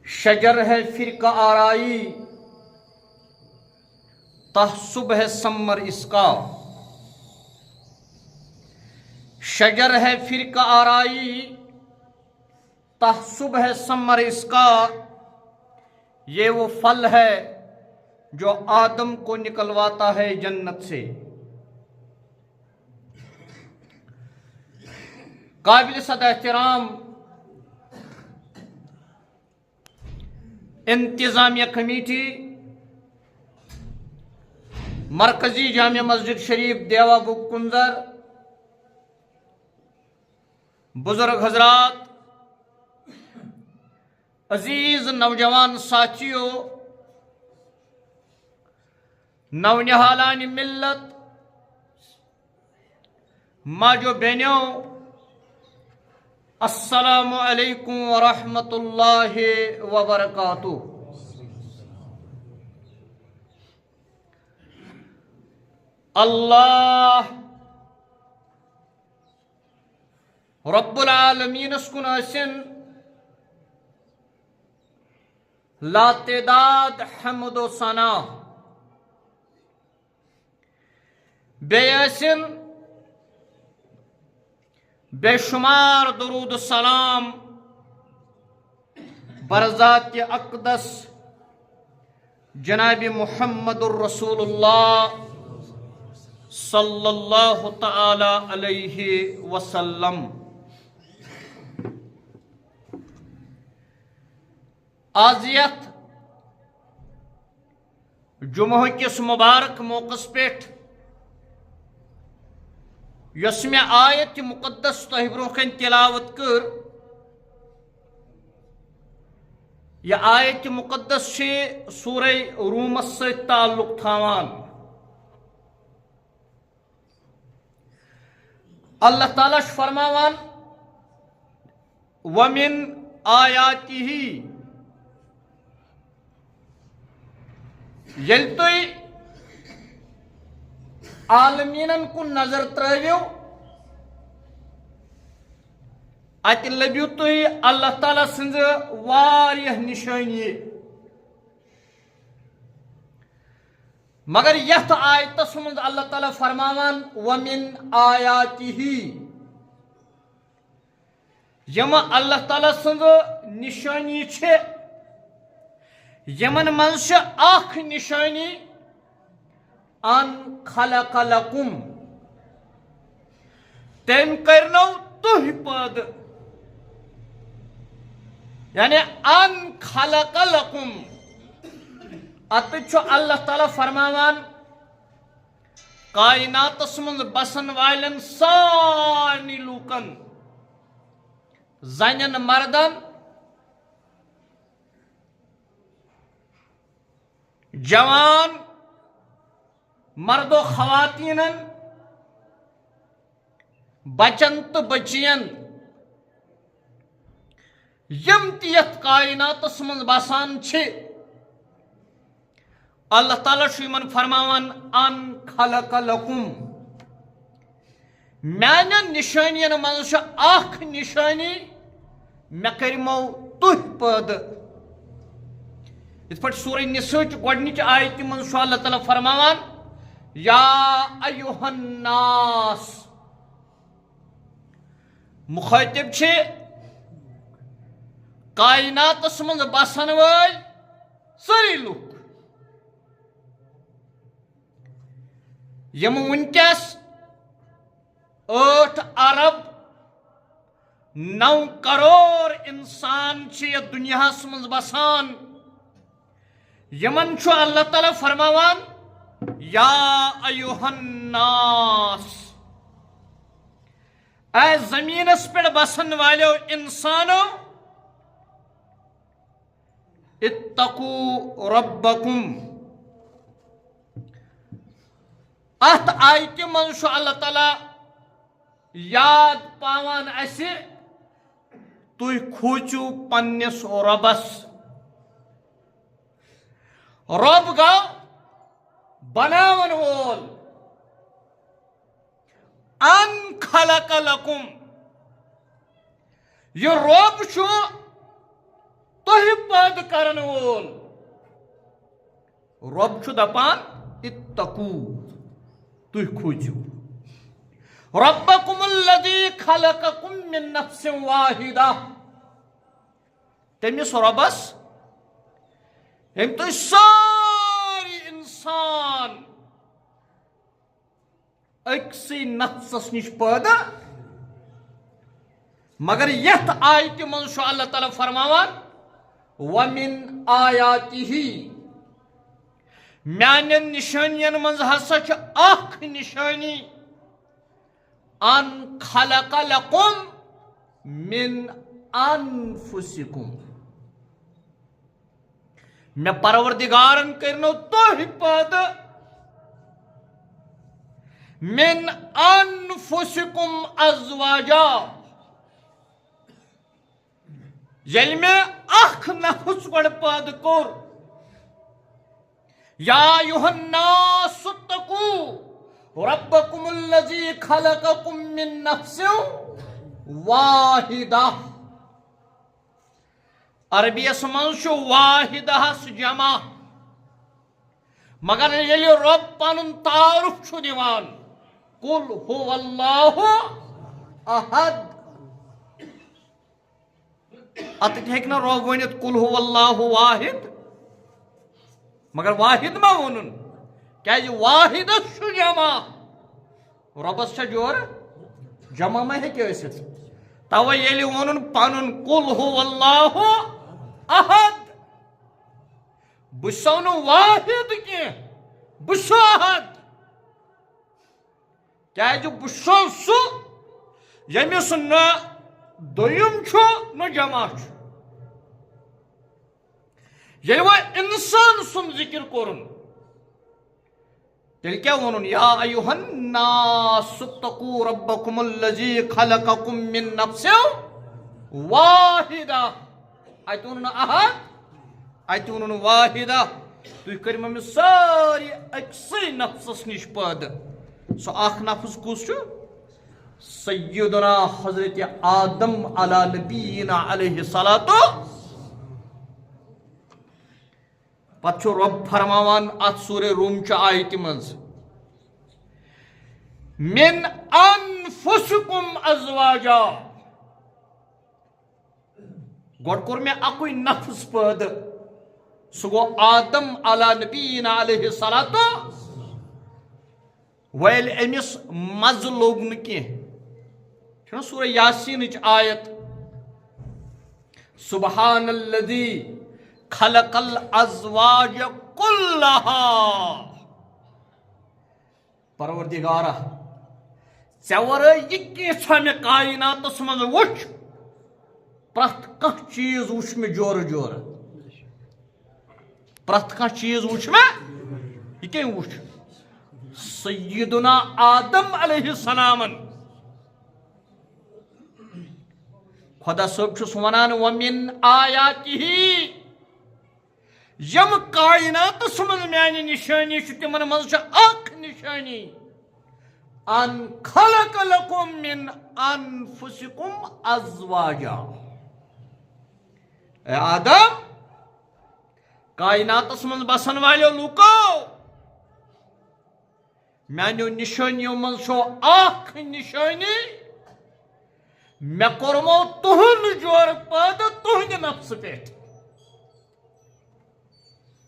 شجر ہے فرقہ آرائی، تحسب ہے ثمر اس کا۔ شجر ہے فرقہ آرائی، تحسب ہے ثمر اس کا۔ یہ وہ پھل ہے جو آدم کو نکلواتا ہے جنت سے۔ قابل صد احترام انتظامیہ کمیٹی، مرکزی جامع مسجد شریف دیوا بک کنزر، بزرگ حضرات، عزیز نوجوان ساتھیوں، نونہالان ملت، ماجو بہنوں، السلام علیکم ورحمۃ اللہ وبرکاتہ۔ اللہ رب العالمین اسکن اسن لا تعداد حمد و ثنا، بیسن بے شمار درود السلام برذات اقدس جناب محمد الرسول اللہ صلی اللہ تعالی علیہ وسلم۔ آزیت جمعہ کس مبارک موقع پیٹھ یس میں آیت مقدس تہ برونکن تلاوت کر، یہ آیت مقدس سورہ رومس سے تعلق تھاوان۔ اللہ تعالیٰ فرماوان وَمِنْ آیاتِهِ، یل تُوی عالمینن کن نظر ترائیو ات لبیو تُوی اللہ تعالیٰ سنز واریہ نشانی، مگر یت آیتس منز اللہ تعالیٰ فرماوان وَمِنْ آیاتِهِ، یم اللہ تعالیٰ سنز نشانی چھے، یمن منز اخ نشانی ان خلق لکم، تم کرنو تہ پد، یعنی ان خلق لکم اتچو اللہ تعالیٰ فرماوان کائنات منز بسن والن سارنی لوکن، زنن مردن، جوان مرد و خواتین، بچن تو بچین، یم تیت کائنات من بسان چھے، اللہ تعالیٰ شیمن فرماوان ان خلق لکم، میانن نشانین من اخ نشانی میں کرمو تہ پد۔ اس پر سورہ نساء گوڈنچ آیت من اللہ تعالیٰ فرماوان یا ایوہ الناس، مخاطب چھے کائنات من بسن وال ساری لوک، یم ونکس 8 ارب 9 کروڑ انسان چھے یہ دنیا من بسان، یمن چھو اللہ تعالیٰ فرماوان یا ایوہ الناس، اے زمین اس پر بسن والو انسانو، اتقو ربکم۔ ات آیت من شو اللہ تعالیٰ یاد پاوان ایسے توی کھوچو پنس ربس، رب گو بناون وول، ان خلق لکم، یہ رب شو تہ پد کرن وول رب چھ دپان اتقو تُہۍ کھوٗژِو ربکم الذی خلقکم من نفس واحدہ تٔمِس رۄبس ییٚمۍ تُہۍ سٲری اِنسان أکسٕے نفسس نِش پٲدٕ مگر یتھ آیتہِ منٛز چھُ اللہ تعالیٰ فرماوان وَمِن آیاتِہِ میانٮ۪ن نِشٲنین منٛز ہسا چھِ اکھ نِشٲنی ان خلق لکم من انفسکم مےٚ پروردگارن کٔرنو تُہۍ پٲدٕ من انفسکم ازواجا ییٚلہِ مےٚ اکھ نفس گۄڈٕ پٲدٕ کوٚر یا ایُہا الناس اتقوا ربکم الذی خلقکم من نفس واحدہ عربیس منٛز چھُ واحدہس جمع مگر ییٚلہِ رۄب پنُن تعارُف چھُ دِوان قل هو اللہ احد اتھ ہیٚکہِ نہٕ رۄب ؤنِتھ قل هو اللہ واحد مگر واحد ما وونُن کیازِ واحدس چھُ جمع رۄبس چھا جورٕ جمع ما ہیٚکہِ ٲسِتھ توے ییٚلہِ ووٚنُن پنُن قل هو اللہ احد بہٕ چھُسو نہٕ واحد کینٛہہ بہٕ چھُس احد کیازِ بہٕ چھُسو سُہ ییٚمِس نہ دوٚیِم چھُ نہ جمع چھُ ییٚلہِ وۄنۍ اِنسان سُنٛد ذِکر کوٚرُن تیٚلہِ کیٛاہ ووٚنُن یا ایُہا الناس اتقوا ربکم الذی خلقکم من نفس واحدہ اتہِ ووٚنُن احد اتہِ ووٚنُن واحدہ تُہۍ کٔرِو مےٚ سٲری أکسٕے نفسس نِش پٲدٕ سُہ اکھ نفس کُس چھُ سیدنا حضرت آدم علی نبینا علیہ الصلاۃ پتہٕ چھُ رۄب فرماوان اتھ سورہ روم چہِ آیتہِ منٛز من انفسکم ازواجا گۄڈٕ کوٚر مےٚ اکُے نفس پٲدٕ سُہ گوٚو آدم علی نبینا علیہ الصلاۃ وۄنۍ ییٚلہِ أمِس مزٕ لوٚگ نہٕ کینٛہہ چھُنہ سورہ یاسیٖنٕچ آیت سبحان الذی خلق الازواج کلہا پروردگارا ژےٚ ورٲے یہِ کینٛژھا مےٚ کایناتس منٛز وٕچھ پرٛٮ۪تھ کانٛہہ چیٖز وٕچھ مےٚ جورٕ جورٕ پرٛٮ۪تھ کانٛہہ چیٖز وٕچھ مےٚ یہِ کٔمۍ وٕچھ سیدنا آدم علیہ السلامن خۄدا صٲب چھُس ونان وَمِن آیاتِہِ یم کائناتس منٛز میانہِ نِشٲنی چھُ تِمن منٛز چھِ اکھ نِشٲنی ان خلق لکم من انفسکم ازواجا اے آدم کائناتس منٛز بسن والیو لوٗکو میانیو نِشٲنیو منٛز چھو اکھ نِشٲنی مےٚ کوٚرمو تُہُنٛد جورٕ پٲدٕ تُہنٛدِ نفسہٕ پٮ۪ٹھ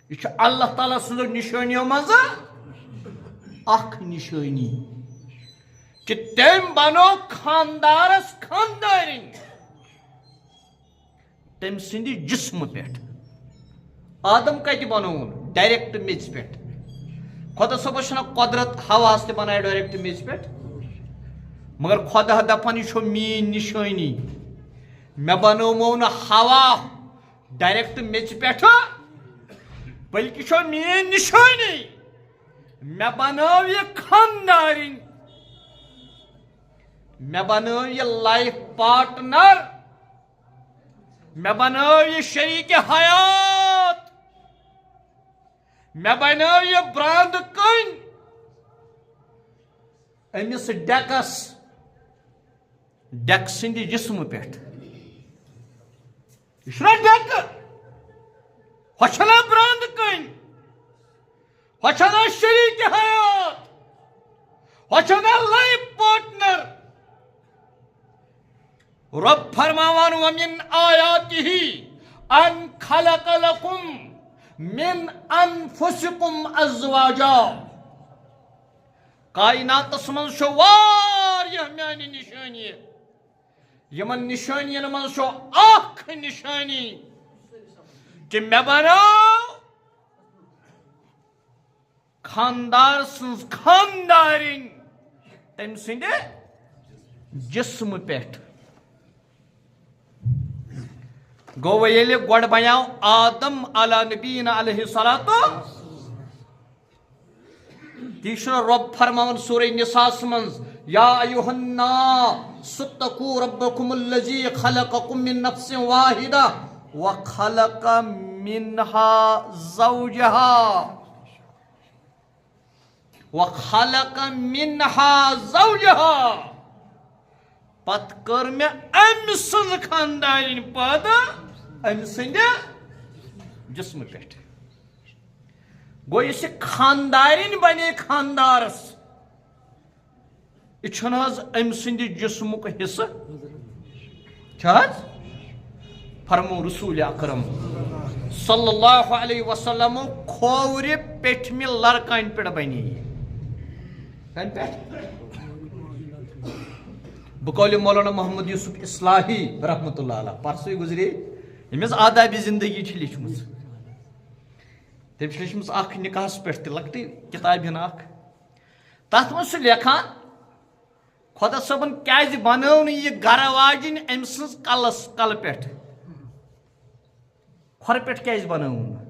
یہ چھُ اللہ تعالیٰ سٕنٛزو نِشٲنیو منٛز اکھ نِشٲنی کہ تٔمۍ بنوو خاندارس خاندارِنۍ تٔمۍ سٕنٛدِ جسمہٕ پٮ۪ٹھ آدم کتہِ بنووُن ڈایریکٹ میژِ پٮ۪ٹھ خۄدا صٲبس چھنہ قۄدرت ہواہس تہِ بنایہِ ڈایریکٹ میژِ پٮ۪ٹھ مگر خۄدا دپان یہِ چھو میٲنۍ نِشٲنی مےٚ بنومو نہٕ ہوا ڈایریکٹ میژِ پٮ۪ٹھٕ بلکہ چھو میٲنۍ نِشٲنی مےٚ بنٲو یہِ خاندارِنۍ مےٚ بنٲو یہِ لایف پارٹنر مےٚ بنٲو یہِ شریٖکہِ حیات مےٚ بنٲو یہِ برٛانٛدٕ کٔنۍ أمِس ڈیکہٕ سٕنٛدِ جسمہٕ پٮ۪ٹھ یہِ چھُنہ ڈیکہٕ ہوچھنا براند کن ہوچھنا شریک حیات ہوچھنا لائف پارٹنر رب فرماوان ومن آیاتہ ان خلق لکم من انفسکم ازواجا کائناتس من شو واریاہ میانی نشانی یمن نشانین من شو اخ نشانی کہ میں بناو خاندار سنز خاندارین تم سندے جسم پیٹھ گو ییلہِ گۄڈٕ بنیاو آدم علی نبینا علیہ الصلوۃ تی چھُ رب فرماوان سورہ نساء منٛز یا ایھا الناس اتقوا ربکم الذی خلقکم من نفس واحدہ وخلق منها زوجها پت کر میں ام سن خاندارین پٲدٕ ام سندِ جسم پٮ۪ٹھ گو یُس یہِ خاندارین بنے خاندارس یہِ چھُنہٕ حظ ام سندِ جسمُک حصہٕ چھُ حظ فرمو رسول اکرم صلی اللہ علیہ وسلم کھوورِ پیٹھمہِ لڑکانہِ پٮ۪ٹھ بنے یہِ کَنہِ پٮ۪ٹھ بقول مولانا محمد یوسف اصلاحی رحمۃ اللہ علیہ پرسوے گزرے یمس آداب زندگی چھ لیچھمژ تم چھ لیچھمژ اکھ نکاحس پٮ۪ٹھ تہِ لۄکٹٕے کتاب ہن اکھ تتھ منٛز چھُ لیکھان خۄدا صٲبن کیازِ بنٲو نہٕ یہِ گرٕ واجِنۍ أمۍ سٕنٛز کلہٕ پٮ۪ٹھ کھۄرٕ پٮ۪ٹھ کیازِ بنٲو نہٕ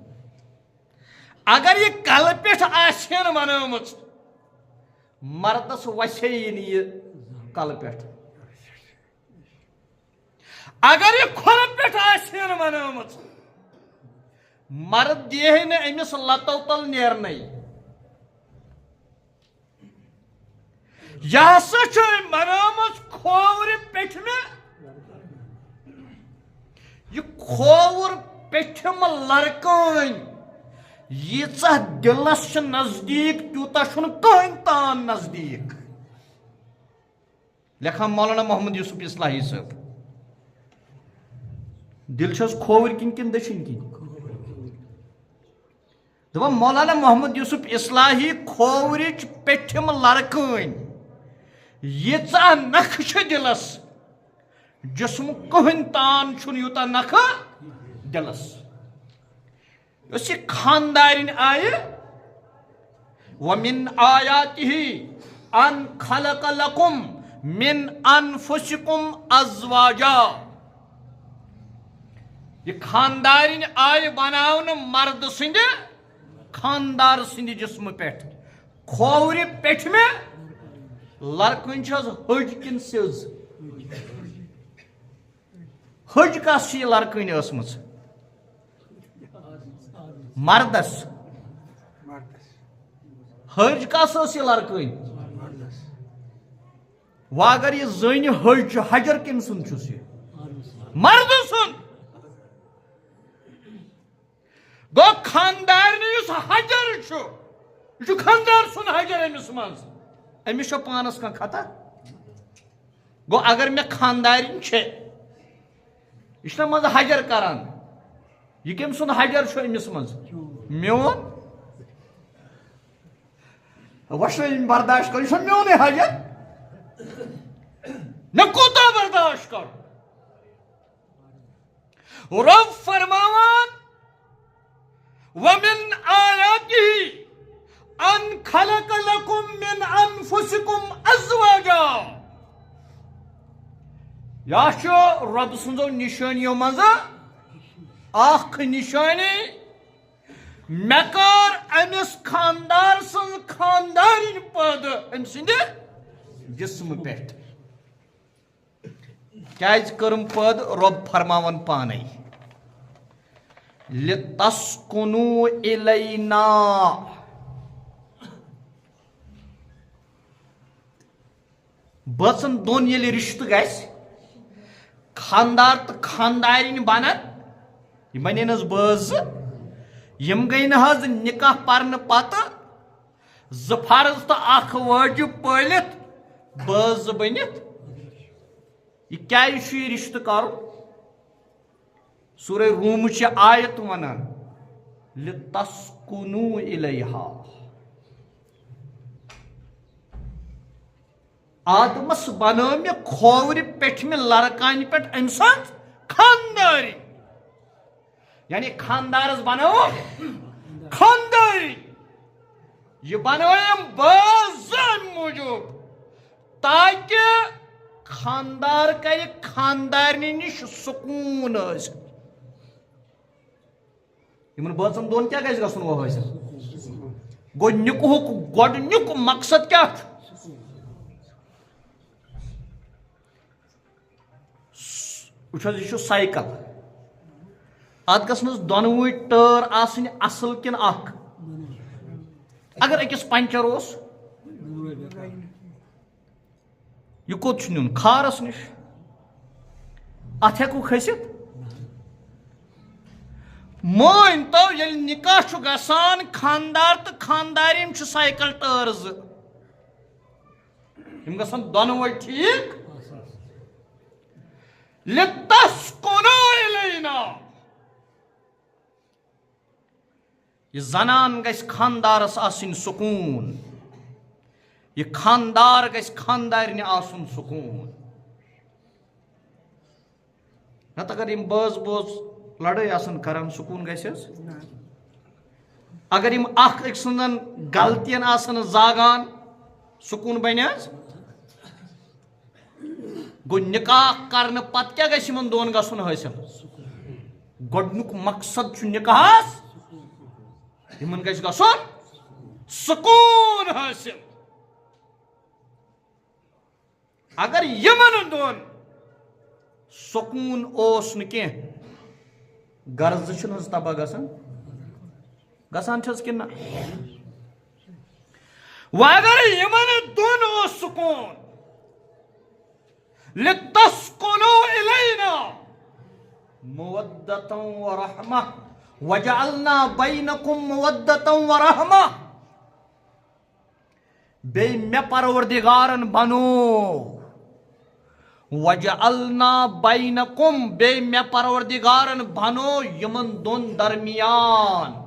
اگر یہِ کلہٕ پٮ۪ٹھ آسہِ ہن بنٲومٕژ مردس وسے نہٕ یہِ کلہٕ پٮ۪ٹھ اگر یہ کھۄرٕ پٮ۪ٹھ آسہِ ہن بنٲومٕژ مرد دیہے نہٕ أمِس لتو تل نیرنٕے یہِ ہسا چھُ أمۍ بنٲومٕژ کھوورِ پیٚٹھمہِ یہِ کھووُر پیٚٹھِم لڑکٲنۍ ییٖژاہ دِلس چھِ نزدیٖک تیوٗتاہ چھُنہٕ کٕہٕنۍ تان نزدیٖک لیکھان مولانا محمد یوسف اصلاحی صٲب دل چھس کھوور کن کن دچھن کن دپان مولانا محمد یوسف اصلاحی کھوورچ پیٹھم لڑکٲنۍ ییٖژاہ نکھ چھِ دلس جسم کٕہٕنۍ تان چھُنہٕ یوٗتاہ نکھٕ دلس یۄس یہِ خاندارِنۍ آیہِ ومن آیاتہ ان خلق لکم من انفسکم ازواجا یہ خاندارین آئی بناون مرد سند خاندار سند جسم پیٹھ کھوورِ پیٹھ میں لڑکن چھس ہج کن سیز ہج کس یہ لڑکن ٲسمٕژ مردس ہج کس ٲس یہ لڑکن و اگر یہ زن ہج حجر کم سن چھس یہ مرد سن گو خاندار یس حجر یہ خاندار سن حجر امس مز امس پانس کان خطا گو اگر مے خاندارین یہ مز حجر کران یہ کم سن حجر امس مز میون وشن برداشت کر یہ میون حجر نہ کوتا برداشت کر رب فرماوان ومن آیاتہ ان خلق لکم من انفسکم ازواجا یا چھو رب سنزو نشانیو مزا اخ نشانی مکار امس خاندار سن خاندارین پد ام سند جسم پیٹھ کیاز کرم پد رب فرماون پانے لِتَسْكُنُوا إِلَيْنَا بچن دون ییٚلہِ رشتہٕ گژھِ خاندار تو خاندارین بنن یہ بنن حظ بٲژ یم گئی نہ نکاح پرن پتہ ز فرض تو اخ واجب پالت باز بنت یہ کیا یہ رشتہ کر سورہ روم چھ آیت ونان لتسکنوا الیہا آدمس بنو مے کھوور پٹھ میں لڑکان پہ ام سن خانداری یعنی خاندارس بنو خانداری یہ بنویم باز موجود تاکہ خاندار کر خاندارنی نش سکون ان بچن دون کیا گھس گھن وہ حاصل گو نکوک گۄڈنیُک مقصد کیا یہ سائیکل ات گھن دونوے ٹٲر آسٕنۍ اصل کن اکھ اگر أکِس پنچر اوس یہ کوٚت نیُن کھارس نش ات ہیکو کھٔسِتھ مٲنۍ تو ییٚلہِ نکاح چھُ گژھان خاندار تہٕ خاندارین چھُ سایکل ٹٲر زٕ یِم گژھن دۄنوے ٹھیٖک لِتَسْکُنُوا اِلَیْنَا یہ زنان گژھِ خاندارس آسٕنۍ سکوٗن یہ خاندار گژھِ خاندارنہِ آسُن سکوٗن نتہٕ اگر یِم بٲژ بٲژ لڑٲے آسن کران سکوٗن گژھِ حظ اگر یِم اکھ أکۍ سٕنٛدن غلطین آسن زاگان سکوٗن بنہِ حظ گوٚو نکاح کرنہٕ پتہٕ کیٛاہ گژھِ یِمن دۄن گژھُن حٲصِل گۄڈنیُک مقصد چھُ نکاحس یِمن گژھِ گژھُن سکوٗن حٲصِل اگر یِمن دۄن سکوٗن اوس نہٕ کینٛہہ گرٕ زٕ چھِنہٕ حظ تباہ گژھان چھس کِنہٕ نہ وۄنۍ اگر یِمن دۄن اوس سکوٗن لِتَسْکُنُوا اِلَیْنَا مَوَدَّةً وَرَحْمَةً وَجَعَلْنَا بَيْنَكُمْ مَوَدَّةً وَرَحْمَةً بیٚیہِ مےٚ پروردِگارن بنو وَجَعَلْنَا بَيْنَكُمْ بیٚیہِ مےٚ پروردِگارن بنو یِمن دۄن درمیان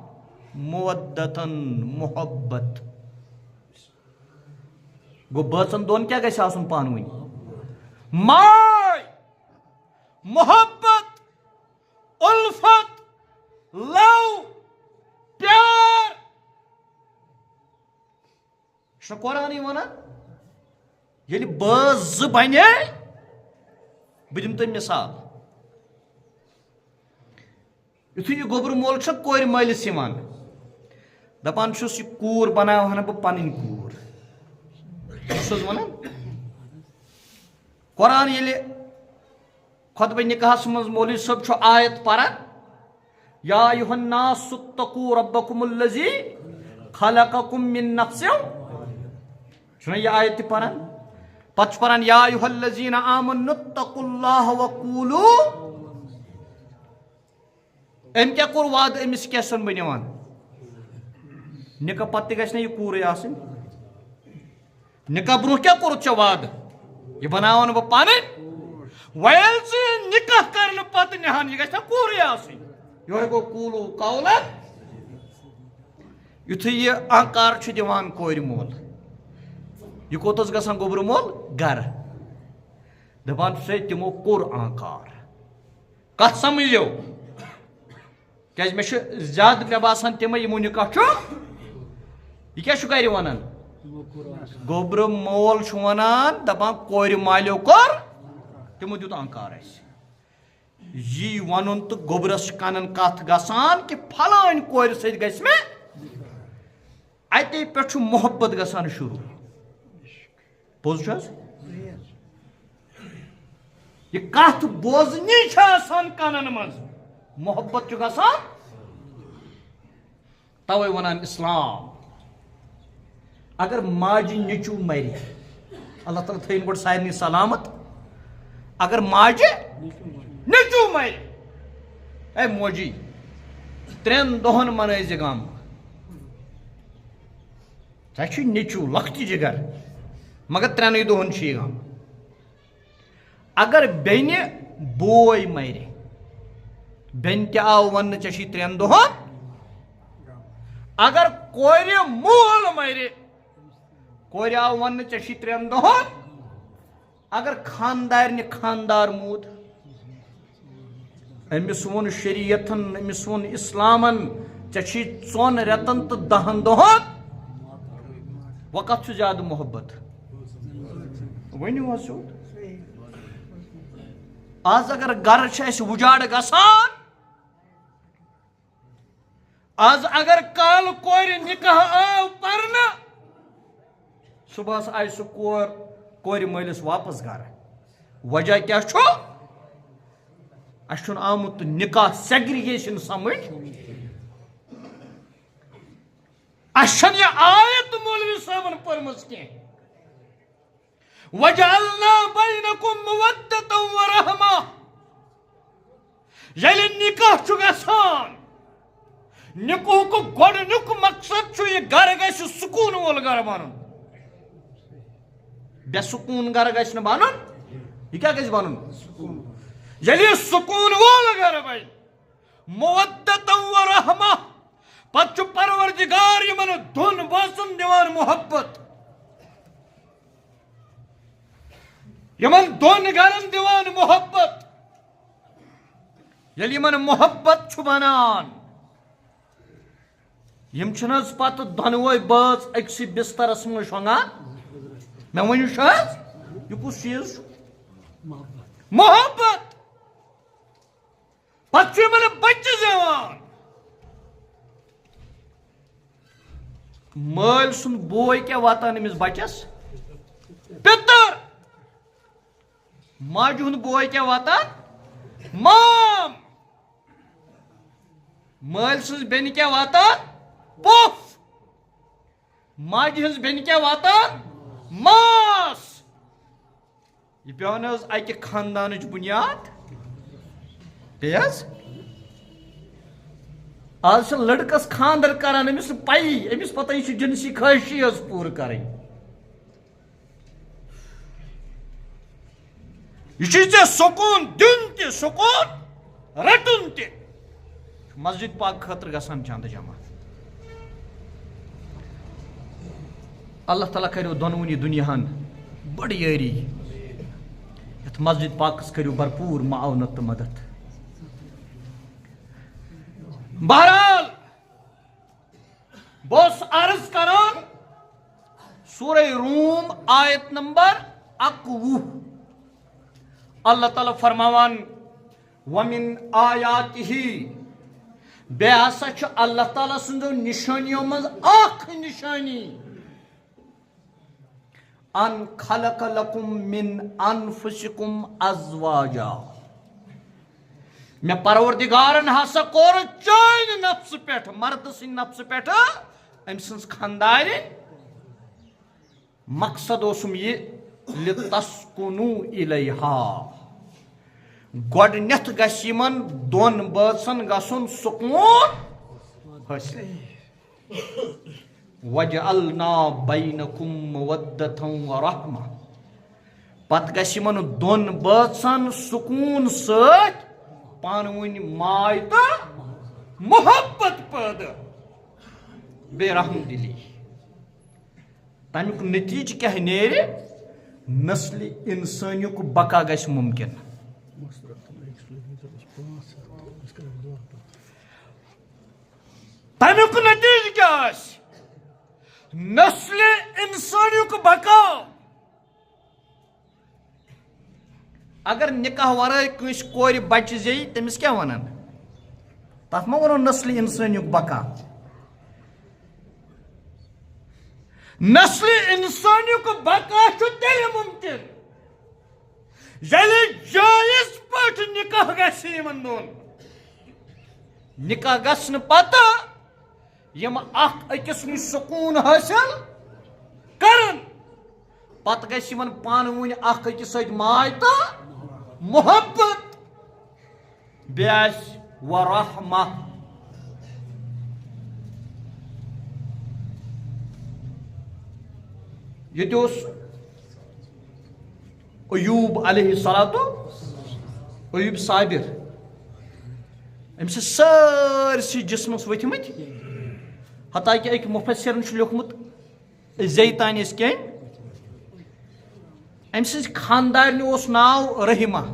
مُوَدَّةً محبت گوٚو بٲژن دۄن کیٛاہ گژھِ آسُن پانہٕ ؤنۍ ماے محبت الفت لو پیار چھُ قرآنٕے ونان ییٚلہِ بٲژ زٕ بنے بہٕ دِمہٕ تۄہہِ مثال یُتھُے یہِ گوٚبرٕ مول چھُ کورِ مٲلِس یِوان دپان چھُس یہِ کوٗر بناوہا بہٕ پنٕنۍ کوٗر چھُس حظ ونان قرآن ییٚلہِ خۄطبہ نکاحس منٛز مولوی صٲب چھُ آیت پران یا ایُہا الناس اتقوا ربکم الذی خلقکم من نفس چھُنہ یہِ آیت تہِ پران پتہٕ چھُ پران یا ایُہا الذین آمنوا اتقوا اللہ وقولوا أمۍ کیٛاہ کوٚر وعدٕ أمِس کیٛاہ چھُسن بہٕ نِوان نکاح پتہٕ تہِ گژھِ نہ یہِ کوٗرٕے آسٕنۍ نکاح برونٛہہ کیٛاہ کوٚرُتھ ژےٚ وعدٕ یہ بناون بہٕ پنٕنۍ وۄنۍ ییٚلہِ ژٕ نکاح کرنہٕ پتہٕ نِہان یہِ گژھِ نہ کوٗرٕے آسٕنۍ یورٕ گوٚو قوٗلوٗ قولن یُتھُے یہِ آنکار چھُ دِوان کورِ مول یہِ کوٚت اوس گژھان گوٚبرٕ مول گرٕ دپان چھُس ہے تِمو کوٚر آنکار کتھ سمجھو کیٛازِ مےٚ چھُ زیادٕ مےٚ باسان تِمے یِمو نکاح چھُ یہِ کیٛاہ چھُ گرِ ونان گوٚبرٕ مول چھُ ونان دپان کورِ مالیو کوٚر تِمو دیُت آنکار اسہِ یی ونُن تہٕ گوٚبرس کنن کتھ گژھان کہِ پھلٲنۍ کورِ سۭتۍ گژھِ مےٚ اتے پٮ۪ٹھ چھُ محبت گژھان شروٗع پوٚز چھُ حظ یہ کتھ بوزنی چھِ آسان کنن منٛز محبت چھُ گژھان توے ونان اسلام اگر ماجہِ نیٚچوٗ مرِ اللہ تعالیٰ تھٲیِن گۄڈٕ سارنٕے سلامت اگر ماجہِ نیٚچوٗ مرِ اے موجی 3 دۄہن منٲزِ غم ژےٚ چھُے نیٚچوٗ لۄکٹہِ جِگر مگر 3 دۄہن چھُ یہِ غم اگر بیٚنہِ بوے مرِ بیٚنہِ تہِ آو وننہٕ ژےٚ چھُے 3 دۄہن اگر کورِ مول مرِ کورِ آو وننہٕ ژےٚ چھُے 3 دۄہن اگر خاندارنہِ خاندار موٗد أمِس ووٚن شریعتن أمِس ووٚن اِسلامن ژےٚ چھُے 4 رٮ۪تن تہٕ 10 دۄہن وۄنۍ کتھ چھُ زیادٕ محبت ؤنِو حظ سیوٚد آز اگر گرٕ چھِ اَسہِ وُجاڑ گژھان آز اگر کالہٕ کورِ نِکاح آو پرنہٕ صبحس آیہِ سُہ کورِ مٲلِس واپس گرٕ وجہ کیٛاہ چھُ اَسہِ چھُنہٕ آمُت نِکاح سیگریگیشن سمجھ اَسہِ چھَنہٕ یہِ آیت مولوی صٲبن پٔرمٕژ کینٛہہ وَجَعَلْنَا بَيْنَكُمْ مَوَدَّةً وَرَحْمَةً ییٚلہِ نِکاح چھُ گژھان نِکاحُک گۄڈٕنیُک مقصد چھُ یہِ گرٕ گژھِ سکوٗن وول گرٕ بنُن بے سکوٗن گرٕ گژھِ نہٕ بنُن یہِ کیٛاہ گژھِ بنُن ییٚلہِ یہِ سکوٗن وول گرٕ بنہِ مَوَدَّةً وَرَحْمَةً پتہٕ چھُ پروردگار یِمن دۄن بٲژن دِوان محبت یِمن دۄن گرن دِوان محبت ییٚلہِ یِمن محبت چھُ بنان یِم چھِنہٕ حظ پتہٕ دۄنوے بٲژ أکسٕے بسترس منٛز شۄنگان مےٚ ؤنِو چھُ حظ یہِ کُس چیٖز چھُ محبت پتہٕ چھُ یِمن بچہِ زیوان مٲلۍ سُنٛد بوے کیٛاہ واتان أمِس بچس پِتٕر ماجہِ ہُنٛد بوے کیٛاہ واتان مام مٲلۍ سٕنٛز بیٚنہِ کیٛاہ واتان پۄپھ ماجہِ ہٕنٛز بیٚنہِ کیٛاہ واتان ماس یہِ پیٚوان حظ اکہِ خاندانٕچ بُنیاد بیٚیہِ حظ آز چھِ لڑکس خاندر کران أمِس نہٕ پَیی أمِس پتہ یہِ چھِ جنسی خٲہشی حظ پوٗرٕ کرٕنۍ یہِ چھُے ژےٚ سکوٗن دیُن تہِ سکوٗن رٹُن تہِ مسجد پاک خٲطرٕ گژھان چندٕ جمع اللہ تعالیٰ کٔرِو دۄنوٕنی دُنیاہن بٔڑ یٲری یتھ مسجد پاکس کٔرِو بھرپوٗر معاونت تہٕ مدد بہرحال بہٕ اوسُس عرض کران سورہ روم آیت نمبر 21 اللہ تعالیٰ فرماوان وَمِن آیاتِهِ بیٚیہِ ہسا چھُ اللہ تعالیٰ سٕنٛزو نِشٲنیو منٛز اکھ نِشٲنی ان خلق لکم من انفسکم ازواجا مےٚ پروردگارن ہسا کوٚر چانہِ نفسہٕ پٮ۪ٹھ مردٕ سٕنٛدِ نفسہٕ پٮ۪ٹھ أمۍ سٕنٛز خاندارِ مقصد اوسُم یہِ لِتسکُنوٗ اِلیہا گۄڈٕنیتھ گژھِ یِمن دۄن بٲژن گژھُن سکوٗن حٲصِل وَجَعَلْنَا بَيْنَكُمْ مَوَدَّةً وَرَحْمَةً پتہٕ گژھِ یِمن دۄن بٲژن سکوٗن سۭتۍ پانہٕ ؤنۍ ماے تہٕ محبت پٲدٕ بیٚیہِ رحم دِلی تمیُک نتیٖجہٕ کیٛاہ نیرِ نسلہِ اِنسٲنیُک بقا گژھِ مُمکِن تمیُک نتیٖجہٕ کیٛاہ آسہِ نسلہِ اِنسٲنیُک بقا اگر نِکاح ورٲے کٲنٛسہِ کورِ بچہِ زیٚیہِ تٔمِس کیٛاہ ونان تتھ ما ونو نسلہِ اِنسٲنیُک بقا نسلہِ اِنسٲنیُک بقا چھُ تیٚلہِ مُمکِن ییٚلہِ جٲیِز پٲٹھۍ نِکاح گژھِ یِمن دۄن نِکاح گژھنہٕ پتہٕ یِم اکھ أکِس نِش سکوٗن حٲصِل کرن پتہٕ گژھِ یِمن پانہٕ ؤنۍ اکھ أکِس سۭتۍ ماے تہٕ محبت بیٚیہِ آسہِ ورحمہ یہ ایوب علیہ الصلوۃ ایوب صابر امس سارسی جسمس ؤتھمت حتیٰ کہ اکہ مفسرن لیوکھمت زیتانس کین ام سز خاندارنہ اوس ناو رحیمہ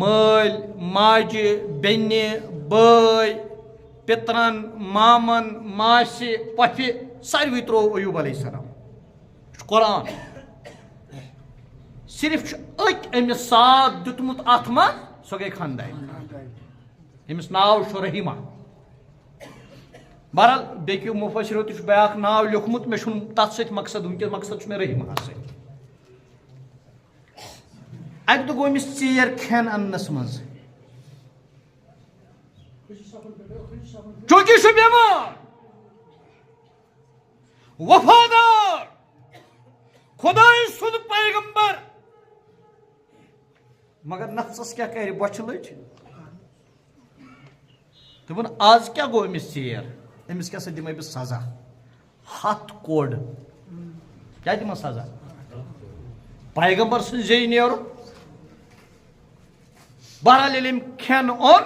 مال ماجہ بینہ بٲے پترن مامن ماسہ پۄپھہِ ساروی ترٛوو ایوب علیہ السلام قرآن صرف أکۍ أمِس ساتھ دیُتمُت اتھ منٛز سۄ گٔے خاندان أمِس ناو چھُ رحیمہ بہرحال بیٚکہِ مُفسرو تہِ چھُ بیٛاکھ ناو لیوکھمُت مےٚ چھُنہٕ تتھ سۭتۍ مقصد وٕنکیٚس مقصد چھُ مےٚ رحیمہ سۭتۍ اکہِ دۄہ گوٚو أمِس ژیر کھٮ۪ن اننس منٛز چوٗنٛکہِ چھُ بٮ۪مار وفادار خۄداے سُنٛد پیغمبر مگر نفسس کیٛاہ کرِ بۄچھِ لٔج دوٚپُن آز کیٛاہ گوٚو أمِس ژیر أمِس کیٛاہ سا دِمے بہٕ سزا 100 کوڑ کیٛاہ دِمس سزا پیغمبر سٕنٛز زیٚیہِ نیرُن بہرحال ییٚلہِ أمۍ کھٮ۪ن اوٚن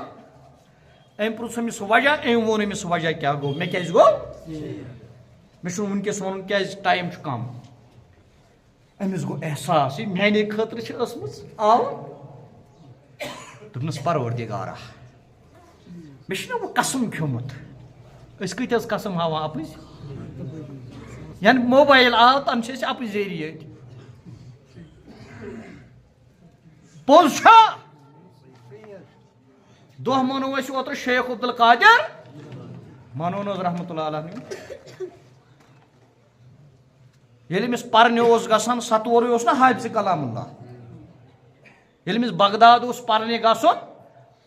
أمۍ پرٛژھ أمِس وجہ أمۍ ووٚن أمِس وجہ کیٛاہ گوٚو مےٚ کیٛازِ گوٚو مےٚ چھُنہٕ وٕنکیٚس وَنُن کیٛازِ ٹایم چھُ کم أمِس گوٚو احساس یہِ میانے خٲطرٕ چھِ ٲسمٕژ آوُر دوٚپنَس پروردِگارا مےٚ چھُنہ وۄنۍ قسم کھیوٚمُت أسۍ کۭتۍ حظ قسم ہاوان اَپٕزۍ یعنی موبایل آو تَنہٕ چھِ أسۍ اَپٕزیری ییٚتہِ پوٚز چھا دۄہ مونو اَسہِ اوترٕ شیخ عبدالقادر مانون حظ رحمتہ اللہ علیہ ییٚلہِ أمِس پرنہِ اوس گژھان 7 وُہُرے اوس نا حافظ کلام اللہ ییٚلہِ أمِس بغداد اوس پرنہِ گژھُن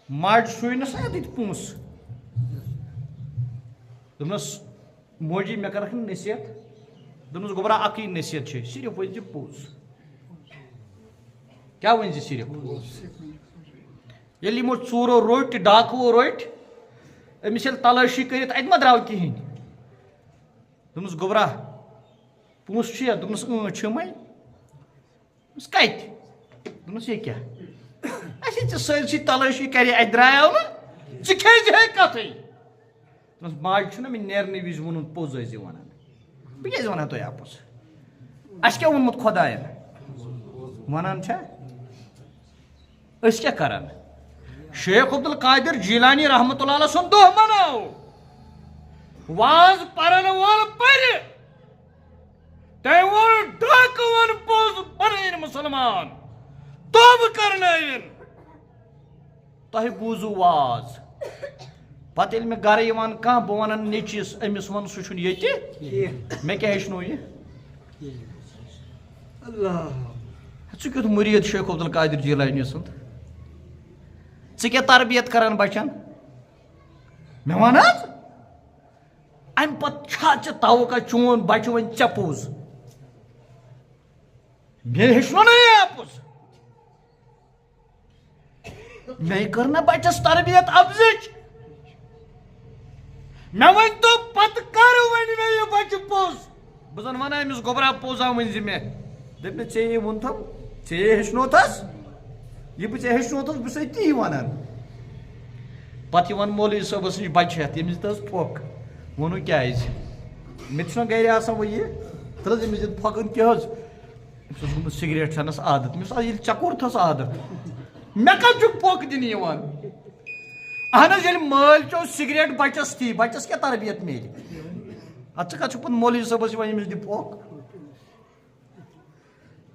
ماجہِ سُوِنَس نا ییٚتہِ پونٛسہٕ دوٚپنَس موجی مےٚ کَرکھ نہٕ نصیحت دوٚپنَس گوٚبرا اَکٕے نصیحت چھے صرف ؤنۍ زِ پوٚز کیٛاہ ؤنۍ زِ صرف ییٚلہِ یِمو ژوٗرو روٚٹۍ ڈاکوٗ روٚٹۍ أمِس ییٚلہِ تلٲشی کٔرِتھ اَتہِ ما درٛاو کِہیٖنۍ دوٚپنَس گوٚبرا پونٛسہٕ چھُیا دوٚپنَس چھِمَے دوٚپنَس کَتہِ دوٚپنَس یہِ کیٛاہ اَسے ژےٚ سٲرسٕے تلٲشی کَرے اَتہِ درٛایو نہٕ ژٕ کھیٚزِ ہے کَتھٕے دوٚپنَس ماجہِ چھُنہ مےٚ نیرنہٕ وِزِ ووٚنمُت پوٚز ٲسۍ زِ وَنان بہٕ کیٛازِ وَنہٕ ہا تۄہہِ اَپُز اَسہِ کیٛاہ ووٚنمُت خۄدایَن وَنان چھا أسۍ کیٛاہ کَران شیخ عبدالقادر جیٖلانی رحمتہ اللہ سُنٛد دۄہ مناو واز پَرن وول پَرِ تٔمۍ ووٚن ڈاکہٕ وَن پوٚز بَنٲیِن مُسلمان توبہٕ کَرنٲوِن تۄہہِ بوٗزوٗ واز پَتہٕ ییٚلہِ مےٚ گَرٕ یِوان کانٛہہ بہٕ وَنان نیٚچوِس أمِس وَن سُہ چھُنہٕ ییٚتہِ مےٚ کیٛاہ ہیٚچھنو یہِ ژٕ کیُتھ مُریٖد شیخ عبدالقادر جیٖلانی سُنٛد ژٕ کیٛاہ تربیت کران بچن مےٚ وَن حظ اَمہِ پتہٕ چھا ژےٚ توقع چون بچہِ وَنہِ ژےٚ پوٚز مےٚ ہیٚچھنو نہ یہِ اَپُز مےٚ کٔر نہ بچس تربیت افزٕچ مےٚ ؤنۍتو پتہٕ کر وَنہِ مےٚ یہِ بچہِ پوٚز بہٕ زن وَنان أمِس گوٚبرا پوٚز ہا ؤنۍ زِ مےٚ دوٚپ مےٚ ژےٚ یہِ ووٚنتھم ژےٚ یہِ ہیٚچھنوتھس یہِ بہٕ ژےٚ ہیٚچھنوتھس بہٕ چھُسے تی وَنان پتہٕ یِوان مولوی صٲبس نِش بچہِ ہٮ۪تھ ییٚمِس دِژ پھۄکھ ووٚنُن کیٛازِ مےٚ تہِ چھُنہ گرِ آسان وۄنۍ یہِ تہٕ حظ أمِس دِتھ پھۄکھن کیٛاہ حظ أمِس اوس گوٚمُت سِگریٹ چٮ۪نس عادت مےٚ دوٚپُس ییٚلہِ ژےٚ کوٚرتھس عادت مےٚ کَتھ چھُکھ پھۄکھ دِنہٕ یِوان اہن حظ ییٚلہِ مٲلۍ چیو سِگریٹ بچس دی بچس کیٛاہ تربیت میلہِ اَدٕ ژٕ کَتھ چھُکھ پتہٕ مولوی صٲبس یِوان أمِس دِ پھۄکھ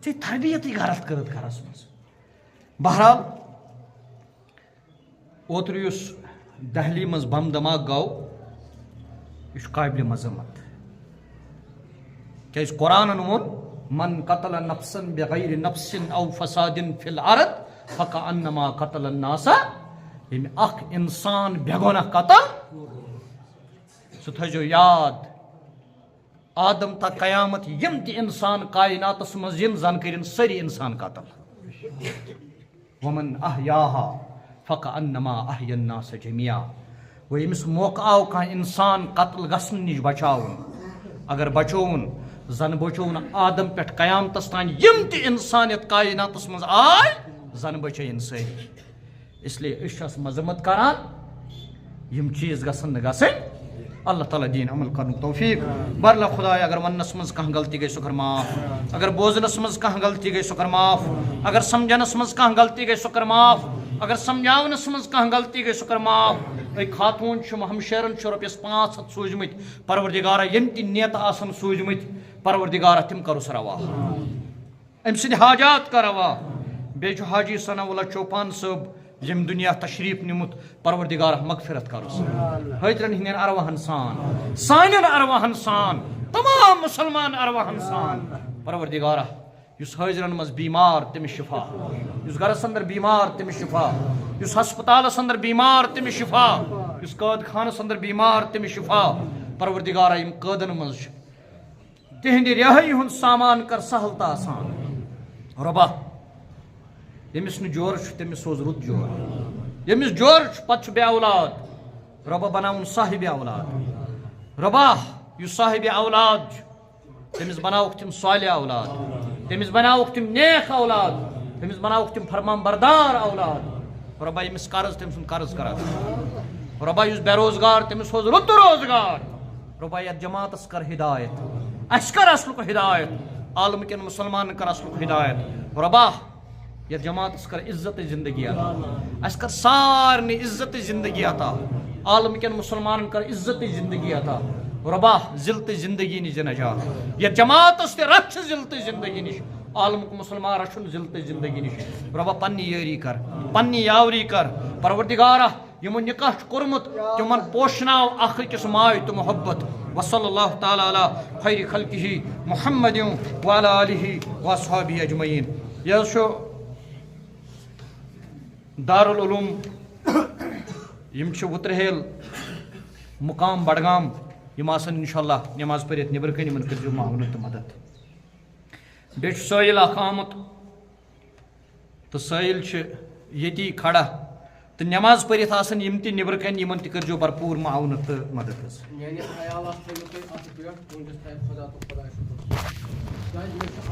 ژےٚ تربیتٕے غلط کٔرٕتھ گرس منٛز بہرحال اوترٕ یُس دہلی منٛز بم دھماکہٕ گوٚو یہِ چھُ قٲبلِ مذمت کیٛازِ قرآنن ووٚن من قتل نفسن بغیر نفسن او فسادن فی الارض فکأنما قتل الناس ییٚمہِ اکھ انسان بے گۄناہ قتل سُہ تھٲیزیو یاد آدم تا قیامت یِم تہِ انسان کایناتس منٛز یِن زن کٔرِن سٲری انسان قتل ومن احیاہا فکأنما احیا الناس جميعا وہ یمس موقع آو کانٛہہ انسان قتل گژھن نش بچاون اگر بچوون زن بچوون آدم پٮ۪ٹھ قیامتس تام یم تہِ انسانیت کائناتس منٛز آے زن بچٲیِن سٲری اس لیے أسۍ چھِ اتھ مذمت کران یم چیز گژھن نہٕ گژھٕنۍ اللہ تعالیٰ دین عمل کرن توفیق برلا خدایا اگر وننس مز کانٛہہ غلطی گئی سُہ کر معاف اگر بوزنس مز کانٛہہ غلطی گئی سُہ کر معاف اگر سمجھنس مز کانٛہہ غلطی گئی سُہ کر معاف اگر سمجھاونس مز کانٛہہ غلطی گئی سُہ کر معاف اے خاتون چھُ ہمشیرن چھُ رۄپیس 500 سوٗزمٕتۍ پروردگارا یم تہِ نیتہٕ آسن سوٗزمٕتۍ پروردگارا تِم کرُس روا أمۍ سٕنٛدۍ حاجات کر روا بیٚیہِ چھُ حاجی ثناء اللہ چوپان صٲب یم دنیا تشریف نمت پروردگارہ مغفرت کرس حاضرن ہندین ارواحن سان سانین ارواحن سان تمام مسلمان ارواحن سان پروردگارہ اس حاضرن مز بیمار تمس شفا اس گرس اندر بیمار تمس شفا اس ہسپتالس اندر بیمار تمس شفا اس قید خانس اندر بیمار تمس شفا پروردگارہ یم قیدن مز تہند رہائی ہند سامان کر سہل تا آسان ربا یمس نہ جور تمس سوز رت جور یمس جور پتہ بے اولاد ربا بناون صاحب اولاد ربا یس صاحب اولاد تمس بناوک تم صالح اولاد تمس بناوک تم نیک اولاد تمس بناوک تم فرمان بردار اولاد ربا یمس قرض تم سن قرض کرا ربا یس بے روزگار تمس سوز رت روزگار ربا یت جماعتس کر ہدایت اس کر اصل ہدایت عالم کن مسلمان کر اصل ہدایت ربا یہ جماعت کر عزت زندگی عطا اس کر سارنی عزت زندگی عطا عالم کن مسلمان کر عزت زندگی عطا ربا ذلت زندگی نش نجات یہ جماعت رچ ذلت زندگی نش عالم کو مسلمان رچن ذلت زندگی نش ربا پنی یاری کر پنی یاوری کر پروردگارہ یمو نکاح کورمت تمن پوشناو اخ کس ماے تو محبت وصلی اللہ تعالی علی خیر خلقہ محمد وعلی آلہ واصحابہ اجمعین یہ دارالعلوم یم وترہیل مقام بڈگام یم آسن انشاءاللہ نماز پرت نبر کن یمن کرو معاونت تو مدد بیٚیہِ چھُ سٲیِل اکھ آمُت تہٕ سٲیِل چھُ ییٚتی کھڑا تہٕ نماز پرت آسن یم تہِ نبر کن یمن تہِ کرو بھرپور معاونت تہٕ مدد حظ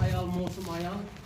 عیال موسم عیال